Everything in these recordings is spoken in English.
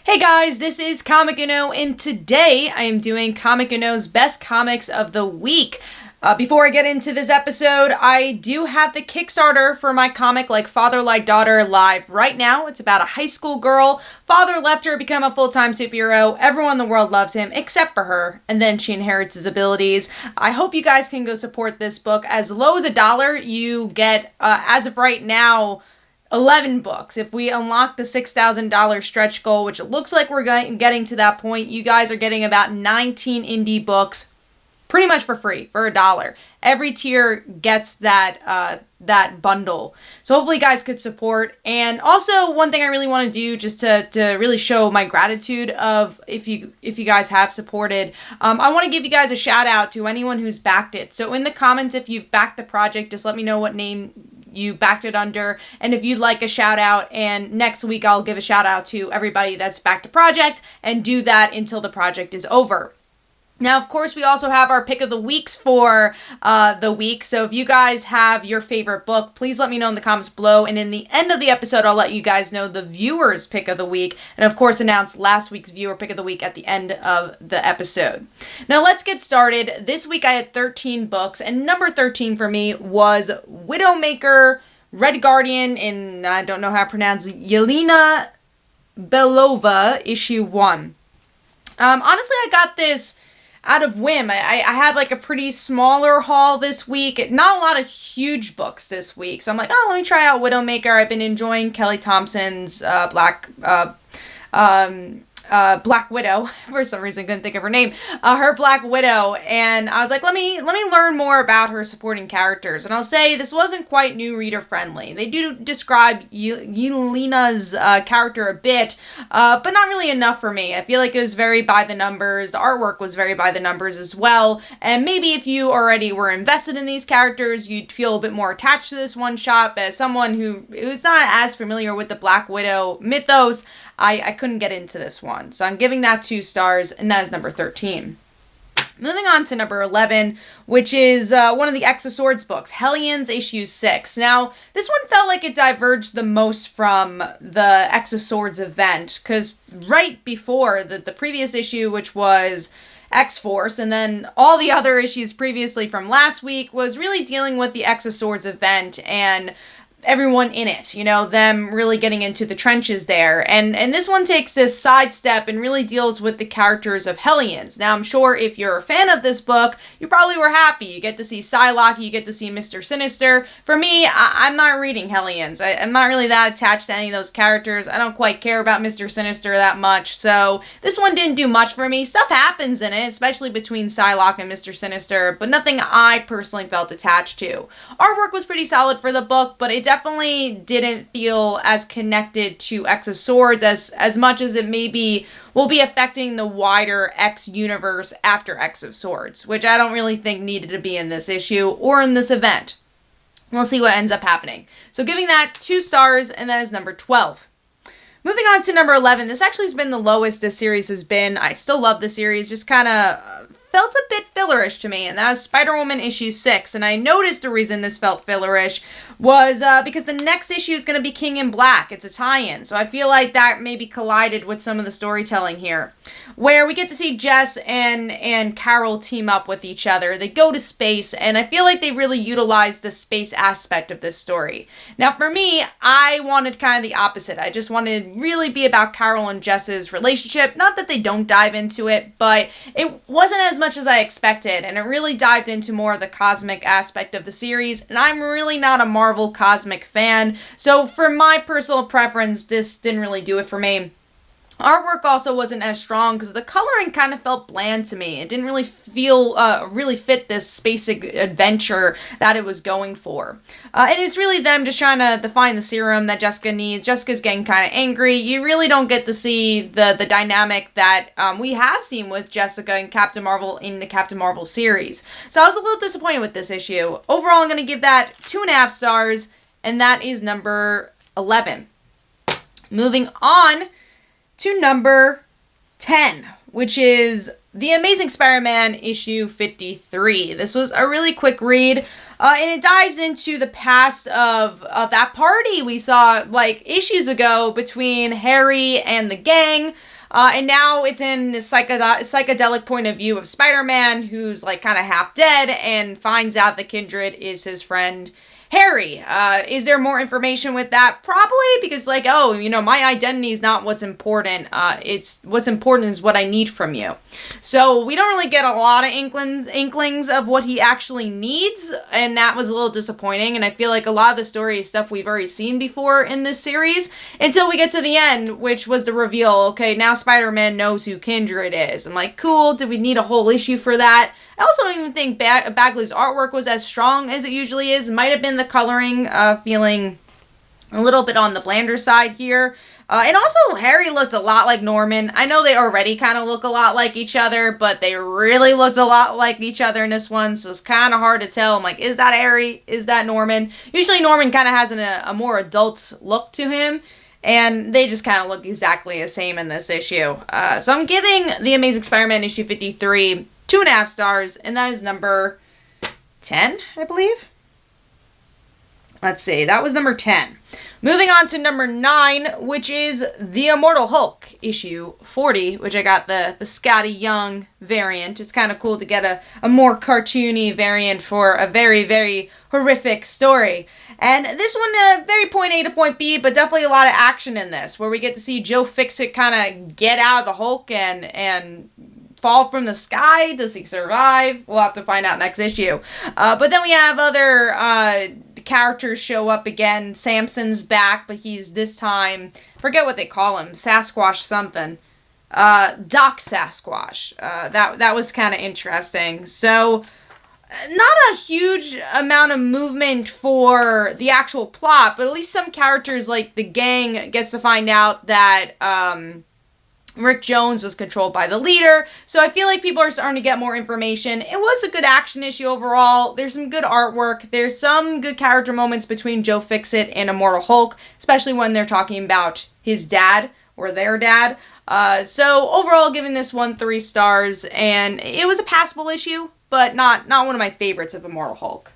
Hey guys, this is Comic Uno, and today I am doing Comic Uno's Best Comics of the Week. Before I get into this episode, I do have the Kickstarter for my comic Like Father Like Daughter live right now. It's about a high school girl. Father left her to become a full-time superhero. Everyone in the world loves him except for her, and then she inherits his abilities. I hope you guys can go support this book. As low as $1, you get, as of right now, 11 books. If we unlock the $6,000 stretch goal, which it looks like we're getting to that point, you guys are getting about 19 indie books pretty much for free, for $1. Every tier gets that bundle. So hopefully you guys could support. And also, one thing I really want to do, just to really show my gratitude of if you guys have supported, I want to give you guys a shout out to anyone who's backed it. So in the comments, if you've backed the project, just let me know what name you backed it under, and if you'd like a shout out, and next week I'll give a shout out to everybody that's backed the project, and do that until the project is over. Now, of course, we also have our pick of the weeks for the week. So if you guys have your favorite book, please let me know in the comments below. And in the end of the episode, I'll let you guys know the viewer's pick of the week. And of course, announce last week's viewer pick of the week at the end of the episode. Now, let's get started. This week, I had 13 books. And number 13 for me was Widowmaker, Red Guardian, and I don't know how to pronounce it, Yelena Belova, issue 1. Honestly, I got this out of whim. I had like a pretty smaller haul this week. Not a lot of huge books this week. So I'm like, oh, let me try out Widowmaker. I've been enjoying Kelly Thompson's Black Widow. For some reason, couldn't think of her name. Her Black Widow. And I was like, let me learn more about her supporting characters. And I'll say this wasn't quite new reader friendly. They do describe Yelena's character a bit, but not really enough for me. I feel like it was very by the numbers. The artwork was very by the numbers as well. And maybe if you already were invested in these characters, you'd feel a bit more attached to this one shot. But as someone who is not as familiar with the Black Widow mythos, I couldn't get into this one. So I'm giving that 2 stars, and that is number 13. Moving on to number 11, which is one of the X of Swords books, Hellions issue 6. Now, this one felt like it diverged the most from the X of Swords event, because right before the previous issue, which was X-Force, and then all the other issues previously from last week, was really dealing with the X of Swords event and everyone in it, you know, them really getting into the trenches there. And this one takes this sidestep and really deals with the characters of Hellions. Now, I'm sure if you're a fan of this book, you probably were happy. You get to see Psylocke, you get to see Mr. Sinister. For me, I'm not reading Hellions. I'm not really that attached to any of those characters. I don't quite care about Mr. Sinister that much, so this one didn't do much for me. Stuff happens in it, especially between Psylocke and Mr. Sinister, but nothing I personally felt attached to. Artwork was pretty solid for the book, but it definitely didn't feel as connected to X of Swords as much as it maybe will be affecting the wider X universe after X of Swords, which I don't really think needed to be in this issue or in this event. We'll see what ends up happening. So giving that 2 stars, and that is number 12. Moving on to number 11, this actually has been the lowest this series has been. I still love the series, just kind of felt a bit fillerish to me, and that was Spider-Woman issue 6. And I noticed the reason this felt fillerish was because the next issue is going to be King in Black. It's a tie-in, so I feel like that maybe collided with some of the storytelling here, where we get to see Jess and Carol team up with each other. They go to space, and I feel like they really utilized the space aspect of this story. Now, for me, I wanted kind of the opposite. I just wanted to really be about Carol and Jess's relationship. Not that they don't dive into it, but it wasn't as much as I expected, and it really dived into more of the cosmic aspect of the series, and I'm really not a Marvel cosmic fan, so for my personal preference, this didn't really do it for me. Artwork also wasn't as strong because the coloring kind of felt bland to me. It didn't really feel, really fit this space adventure that it was going for. And it's really them just trying to find the serum that Jessica needs. Jessica's getting kind of angry. You really don't get to see the dynamic that we have seen with Jessica and Captain Marvel in the Captain Marvel series. So I was a little disappointed with this issue. Overall, I'm going to give that 2.5 stars, and that is number 11. Moving on to number 10, which is The Amazing Spider-Man issue 53. This was a really quick read, and it dives into the past of that party we saw like issues ago between Harry and the gang. And now it's in this psychedelic point of view of Spider-Man, who's like kind of half dead and finds out that Kindred is his friend Harry. Is there more information with that? Probably, because like, oh, you know, my identity is not what's important. It's what's important is what I need from you. So we don't really get a lot of inklings of what he actually needs, and that was a little disappointing. And I feel like a lot of the story is stuff we've already seen before in this series until we get to the end, which was the reveal. Okay, now Spider-Man knows who Kindred is. I'm like, cool. Did we need a whole issue for that? I also don't even think Bagley's artwork was as strong as it usually is. It might have been the coloring feeling a little bit on the blander side here. And also, Harry looked a lot like Norman. I know they already kind of look a lot like each other, but they really looked a lot like each other in this one, so it's kind of hard to tell. I'm like, is that Harry? Is that Norman? Usually Norman kind of has a more adult look to him, and they just kind of look exactly the same in this issue. So I'm giving The Amazing Spider-Man issue 53 2.5 stars, and that is number 10, I believe. Let's see, that was number 10. Moving on to number 9, which is The Immortal Hulk, issue 40, which I got the Scotty Young variant. It's kind of cool to get a more cartoony variant for a very, very horrific story. And this one, very point A to point B, but definitely a lot of action in this, where we get to see Joe Fixit kind of get out of the Hulk and fall from the sky. Does he survive? We'll have to find out next issue. But then we have other characters show up again. Samson's back, but he's this time, forget what they call him, Sasquatch something. Doc Sasquatch. That was kind of interesting. So, not a huge amount of movement for the actual plot, but at least some characters like the gang gets to find out that Rick Jones was controlled by the leader, so I feel like people are starting to get more information. It was a good action issue overall. There's some good artwork. There's some good character moments between Joe Fixit and Immortal Hulk, especially when they're talking about his dad, or their dad. So overall, giving this one 3 stars, and it was a passable issue, but not one of my favorites of Immortal Hulk.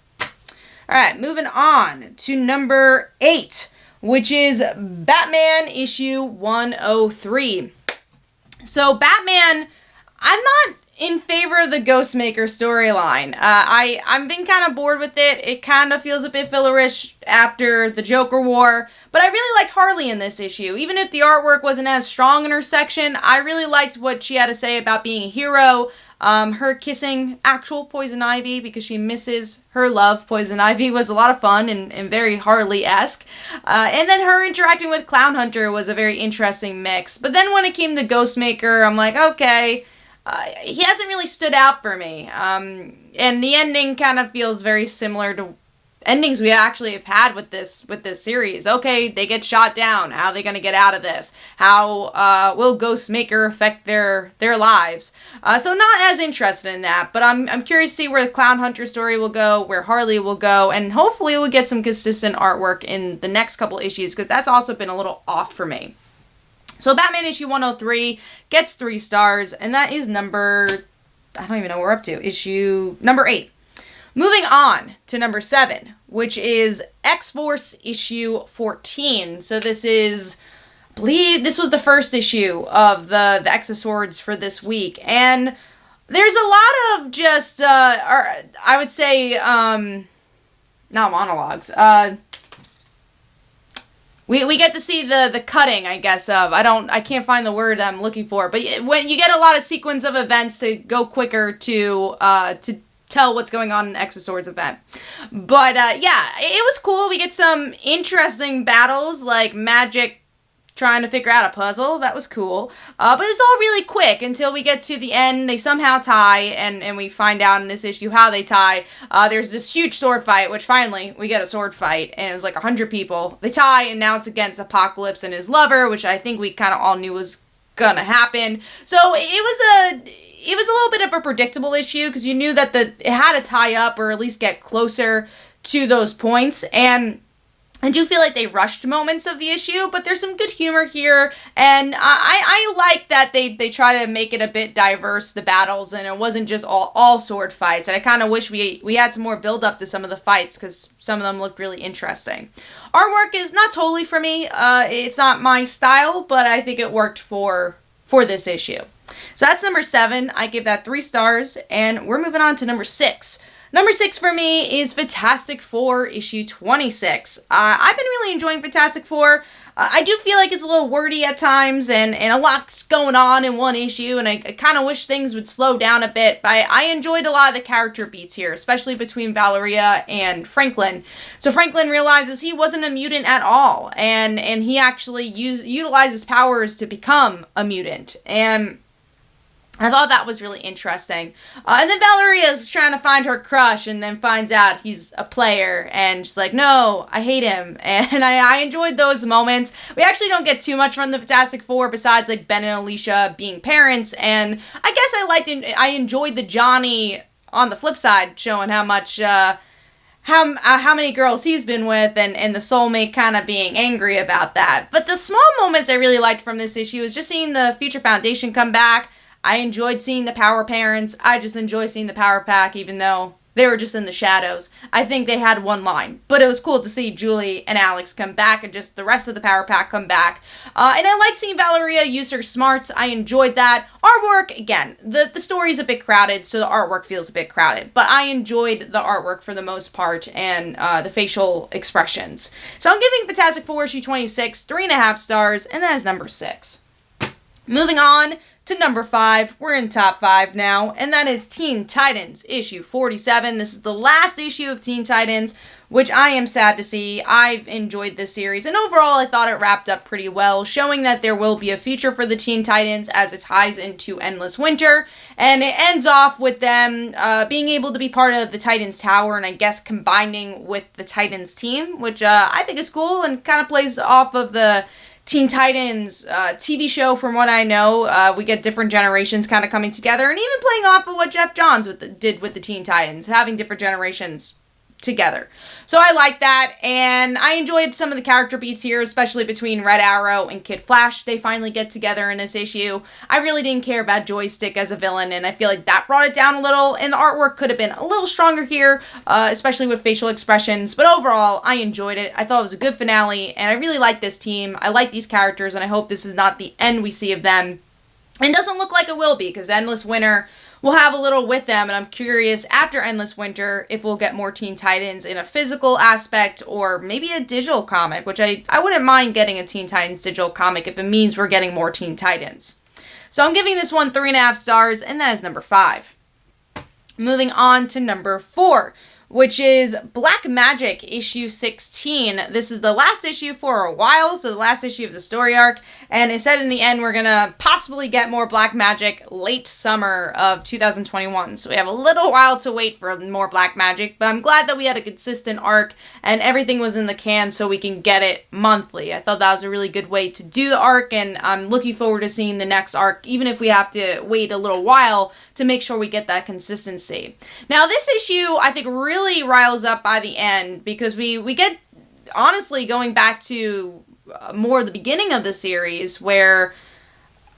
Alright, moving on to number 8, which is Batman issue 103. So, Batman, I'm not in favor of the Ghostmaker storyline. I've been kind of bored with it. It kind of feels a bit fillerish after the Joker War, but I really liked Harley in this issue. Even if the artwork wasn't as strong in her section, I really liked what she had to say about being a hero. Her kissing actual Poison Ivy because she misses her love. Poison Ivy was a lot of fun and very Harley-esque. And then her interacting with Clown Hunter was a very interesting mix. But then when it came to Ghostmaker, I'm like, okay, he hasn't really stood out for me. And the ending kind of feels very similar to endings we actually have had with this series. Okay, they get shot down. How are they going to get out of this? How will Ghostmaker affect their lives? So not as interested in that, but I'm curious to see where the Clown Hunter story will go, where Harley will go, and hopefully we'll get some consistent artwork in the next couple issues, because that's also been a little off for me. So Batman issue 103 gets 3 stars, and that is number, I don't even know what we're up to, issue number 8. Moving on to number 7, which is X-Force issue 14. So this is, I believe this was the first issue of the Exoswords for this week. And there's a lot of just, I would say, not monologues. We get to see the cutting, I guess, of, I can't find the word I'm looking for, but when you get a lot of sequence of events to go quicker to tell what's going on in Exosword's event. But, yeah, it was cool. We get some interesting battles, like Magick trying to figure out a puzzle. That was cool. But it's all really quick until we get to the end. They somehow tie, and we find out in this issue how they tie. There's this huge sword fight, which finally we get a sword fight, and it was like 100 people. They tie, and now it's against Apocalypse and his lover, which I think we kind of all knew was gonna happen. So it was a little bit of a predictable issue, because you knew that it had to tie up or at least get closer to those points, and I do feel like they rushed moments of the issue, but there's some good humor here, and I like that they try to make it a bit diverse, the battles, and it wasn't just all sword fights, and I kind of wish we had some more build-up to some of the fights, because some of them looked really interesting. Artwork is not totally for me. It's not my style, but I think it worked for for this issue. So that's number 7. I give that 3 stars, and we're moving on to number 6. Number 6 for me is Fantastic Four issue 26. I've been really enjoying Fantastic Four. I do feel like it's a little wordy at times, and a lot's going on in one issue, and I kind of wish things would slow down a bit, but I enjoyed a lot of the character beats here, especially between Valeria and Franklin. So Franklin realizes he wasn't a mutant at all, and he actually utilizes powers to become a mutant, and I thought that was really interesting. And then Valeria's trying to find her crush and then finds out he's a player. And she's like, no, I hate him. And I enjoyed those moments. We actually don't get too much from the Fantastic Four besides like Ben and Alicia being parents. And I guess I enjoyed the Johnny on the flip side showing how much... how many girls he's been with and the soulmate kind of being angry about that. But the small moments I really liked from this issue is just seeing the Future Foundation come back. I enjoyed seeing the Power Parents. I just enjoy seeing the Power Pack, even though they were just in the shadows. I think they had one line. But it was cool to see Julie and Alex come back and just the rest of the Power Pack come back. And I like seeing Valeria use her smarts. I enjoyed that. Artwork, again, the story's a bit crowded, so the artwork feels a bit crowded. But I enjoyed the artwork for the most part and the facial expressions. So I'm giving Fantastic Four issue 26 3.5 stars, and that is number 6. Moving on to number 5, we're in top 5 now, and that is Teen Titans issue 47. This is the last issue of Teen Titans, which I am sad to see. I've enjoyed this series, and overall I thought it wrapped up pretty well, showing that there will be a future for the Teen Titans as it ties into Endless Winter, and it ends off with them being able to be part of the Titans Tower, and I guess combining with the Titans team, which I think is cool, and kind of plays off of the Teen Titans TV show. From what I know, we get different generations kind of coming together, and even playing off of what Jeff Johns did with the Teen Titans, having different generations together. So I like that, and I enjoyed some of the character beats here, especially between Red Arrow and Kid Flash. They finally get together in this issue. I really didn't care about Joystick as a villain, and I feel like that brought it down a little, and the artwork could have been a little stronger here, especially with facial expressions, but overall, I enjoyed it. I thought it was a good finale, and I really like this team. I like these characters, and I hope this is not the end we see of them. And it doesn't look like it will be, because Endless Winter will have a little with them, and I'm curious after Endless Winter if we'll get more Teen Titans in a physical aspect or maybe a digital comic, which I wouldn't mind getting a Teen Titans digital comic if it means we're getting more Teen Titans. So I'm giving this one 3.5 stars, and that is number 5. Moving on to number 4, which is Black Magick issue 16. This is the last issue for a while, so the last issue of the story arc, and it said in the end we're gonna possibly get more Black Magick late summer of 2021, so we have a little while to wait for more Black Magick, but I'm glad that we had a consistent arc and everything was in the can so we can get it monthly. I thought that was a really good way to do the arc, and I'm looking forward to seeing the next arc, even if we have to wait a little while to make sure we get that consistency. Now this issue, I think, really riles up by the end, because we get, honestly, going back to more the beginning of the series where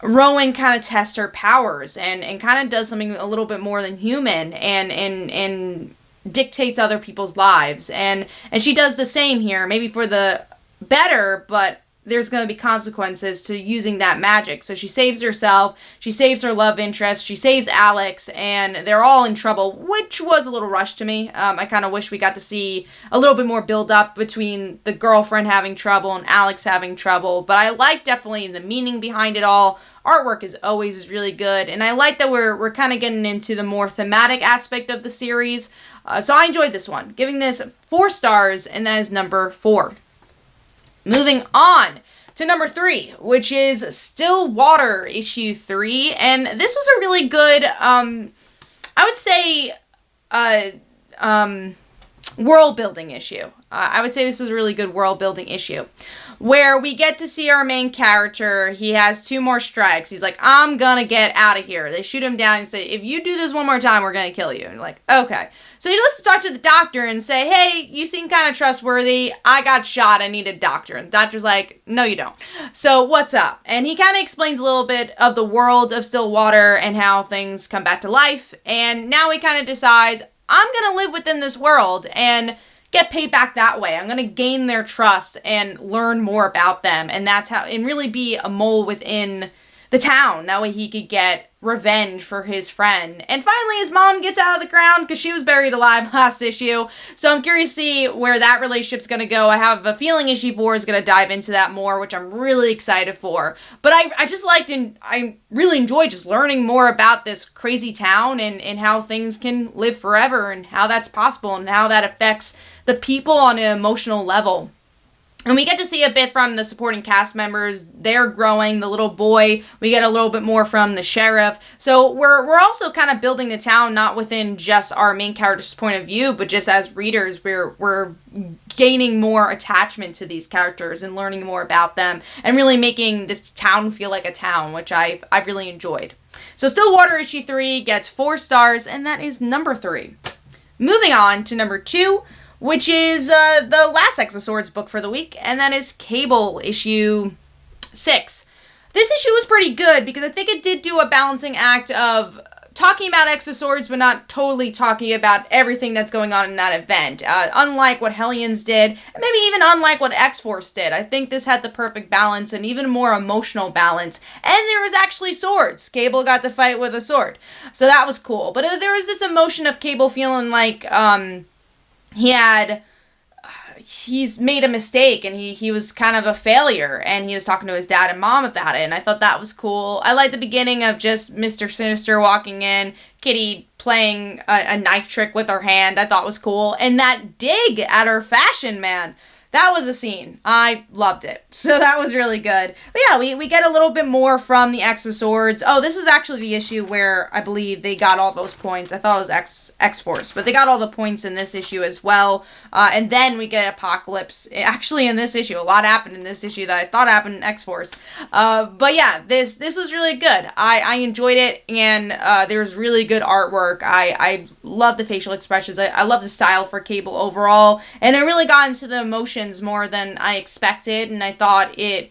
Rowan kind of tests her powers and kind of does something a little bit more than human and dictates other people's lives, and she does the same here, maybe for the better, but there's going to be consequences to using that magic. So she saves herself, she saves her love interest, she saves Alex, and they're all in trouble, which was a little rushed to me. I kind of wish we got to see a little bit more build up between the girlfriend having trouble and Alex having trouble, but I like definitely the meaning behind it all. Artwork is always really good, and I like that we're kind of getting into the more thematic aspect of the series. So I enjoyed this one, giving this 4 stars, and that is number 4. Moving on to number 3, which is Stillwater issue 3, and this was a really good, I would say, world building issue. I would say this was a really good world building issue, where we get to see our main character. He has 2 more strikes. He's like, I'm gonna get out of here. They shoot him down and say, if you do this one more time, we're gonna kill you. And you're like, okay. So he goes to talk to the doctor and say, hey, you seem kind of trustworthy. I got shot. I need a doctor. And the doctor's like, no, you don't. So what's up? And he kind of explains a little bit of the world of Stillwater and how things come back to life. And now he kind of decides, I'm going to live within this world and get paid back that way. I'm going to gain their trust and learn more about them. And that's how, and really be a mole within the town. That way he could get revenge for his friend. And finally, his mom gets out of the ground because she was buried alive last issue. So I'm curious to see where that relationship's going to go. I have a feeling issue 4 is going to dive into that more, which I'm really excited for. But I just liked and I really enjoyed just learning more about this crazy town and how things can live forever and how that's possible and how that affects the people on an emotional level. And we get to see a bit from the supporting cast members. They're growing. The little boy, we get a little bit more from the sheriff. So we're also kind of building the town, not within just our main character's point of view, but just as readers, we're gaining more attachment to these characters and learning more about them and really making this town feel like a town, which I've really enjoyed. So Stillwater issue 3 gets 4 stars, and that is number 3. Moving on to number 2, which is the last X of Swords book for the week, and that is Cable issue 6. This issue was pretty good because I think it did do a balancing act of talking about X of Swords, but not totally talking about everything that's going on in that event. Unlike what Hellions did, and maybe even unlike what X-Force did. I think this had the perfect balance and even more emotional balance. And there was actually swords. Cable got to fight with a sword. So that was cool. But there was this emotion of Cable feeling like he's made a mistake and he was kind of a failure, and he was talking to his dad and mom about it, and I thought that was cool. I like the beginning of just Mr. Sinister walking in, Kitty playing a knife trick with her hand. I thought was cool, and that dig at her fashion man. That was a scene. I loved it. So that was really good. But yeah, we get a little bit more from the X of Swords. Oh, this was actually the issue where I believe they got all those points. I thought it was X-Force, but they got all the points in this issue as well. And then we get Apocalypse. Actually, in this issue, a lot happened in this issue that I thought happened in X-Force. But yeah, this was really good. I enjoyed it, and there was really good artwork. I love the facial expressions. I love the style for Cable overall, and it really got into the emotions more than I expected, and I thought it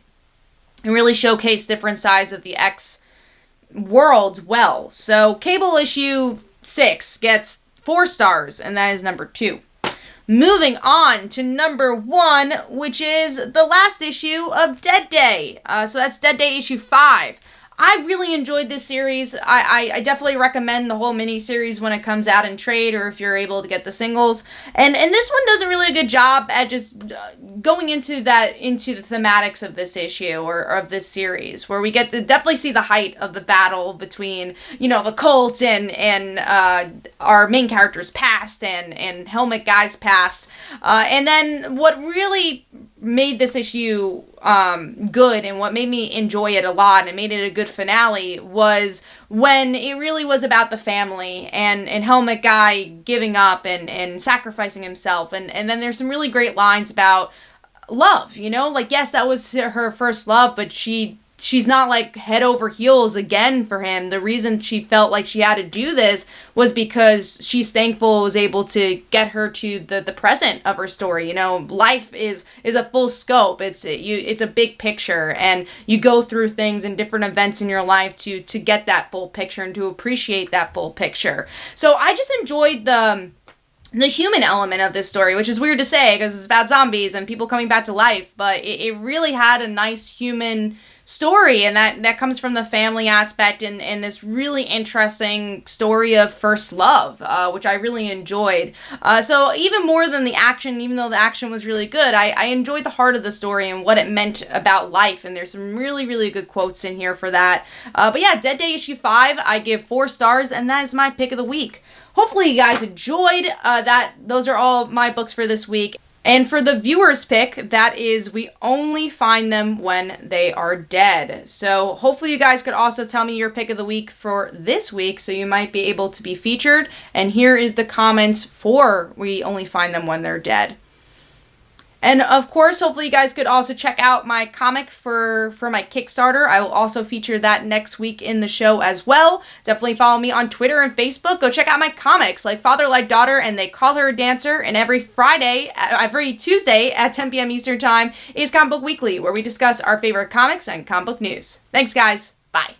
really showcased different sides of the X world well. So Cable issue 6 gets 4 stars, and that is number 2. Moving on to number 1, which is the last issue of Dead Day. So that's Dead Day issue 5. I really enjoyed this series. I definitely recommend the whole mini-series when it comes out in trade, or if you're able to get the singles. And this one does a really good job at just going into the thematics of this issue, or of this series, where we get to definitely see the height of the battle between, the cult and our main character's past and Helmet Guy's past. And then what really made this issue good, and what made me enjoy it a lot and made it a good finale, was when it really was about the family and Helmet Guy giving up and sacrificing himself, and then there's some really great lines about love, yes, that was her first love, but she's not like head over heels again for him. The reason she felt like she had to do this was because she's thankful it was able to get her to the present of her story. Life is a full scope. It's a big picture, and you go through things and different events in your life to get that full picture and to appreciate that full picture. So I just enjoyed the human element of this story, which is weird to say because it's about zombies and people coming back to life, but it really had a nice human story, and that comes from the family aspect and this really interesting story of first love, which I really enjoyed. So even more than the action, even though the action was really good, I enjoyed the heart of the story and what it meant about life, and there's some really, really good quotes in here for that. But yeah, Dead Day issue 5, I give 4 stars, and that is my pick of the week. Hopefully you guys enjoyed that. Those are all my books for this week. And for the viewer's pick, that is We Only Find Them When They Are Dead. So hopefully you guys could also tell me your pick of the week for this week, so you might be able to be featured. And here is the comments for We Only Find Them When They're Dead. And of course, hopefully you guys could also check out my comic for my Kickstarter. I will also feature that next week in the show as well. Definitely follow me on Twitter and Facebook. Go check out my comics like Father Like Daughter and They Call Her a Dancer. And every Tuesday at 10 p.m. Eastern Time is Comic Book Weekly, where we discuss our favorite comics and comic book news. Thanks, guys. Bye.